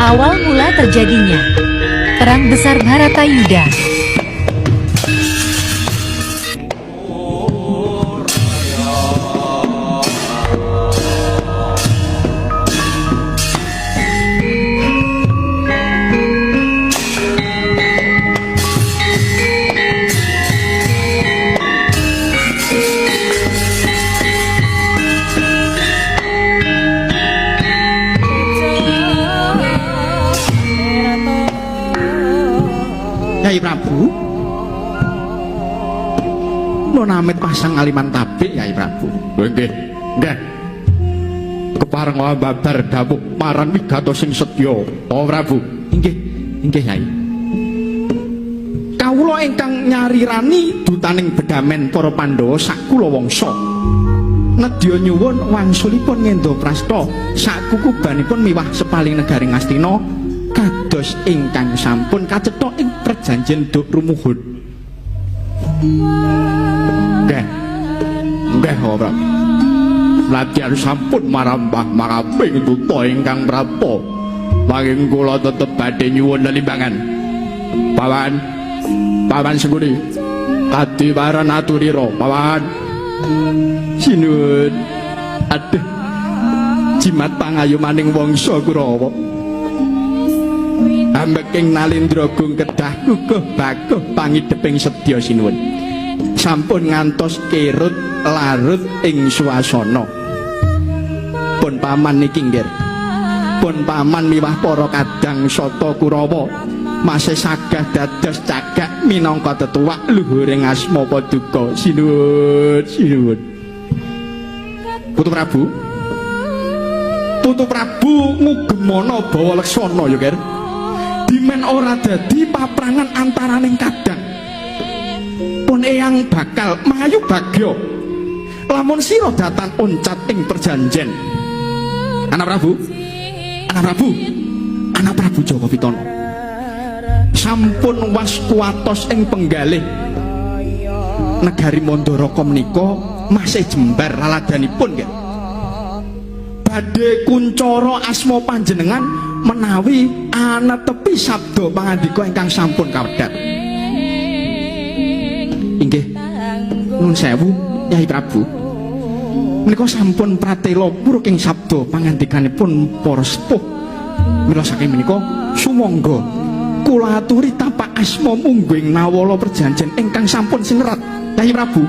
Awal mula terjadinya Perang Besar Bharatayuddha. Nyai Prabu Nonamit pasang aliman tabik Nyai Prabu. Nggih, nggih. Kepareng babar dawuh marang wigato sing setya, Para Prabu. Inggih, inggih Nyai. Kawula ingkang nyarirani dutaning bedamen para Pandhawa sakula wangsa. Nedya nyuwun wangsulipun ngendo prasta sakukubanipun miwah sepaling negaring Astina kados ingkang sampun kacetha ing perjanjian Duk Rumuhun. Nggih. Nggih, Para Prabu. Lajeng sampun marambah maraping tuta ingkang prapa. Nanging kula tetep badhe nyuwun lelimbangan. Pawan Sengkuni. Kadiwaran aturira, Pawan. Sinuwun. Aduh. Jimat pangayumaning wangsa Kurawa. Ambeking Nalindra gung kedah guguh baguh pangideping sedya sinuwun. Sampun ngantos kerut larut ing swasana. Pun paman niki nggih. Pun paman miwah para kadang sata Kurawa masih sagah dados cagak minangka tetuwak luhuring asma Paduka. Sinuwun, sinuwun. Putu Prabu. Putu Prabu ngugemana bawa leksana ya, Ger. Dimen ora dadi paprangan antaraning kadang pun eyang bakal mayu bagya lamun sira datan uncat ing perjanjian. Anak Prabu, anak Prabu Jawa Pitana sampun waskuatos ing penggalih negari Mandaraka menika masih jembar laladanipun nggih. Badhe kuncara asma panjenengan menawi ana tepi sabda pangandika ingkang sampun kawedhar. Inggih, nuwun sewu Nyai Prabu. Menika sampun pratela puruk ing sabda pangandikanipun para sepuh. Mila saking menika sumangga kula aturi tapak asma mungging nawala perjanjian ingkang sampun sinerat Nyai Prabu.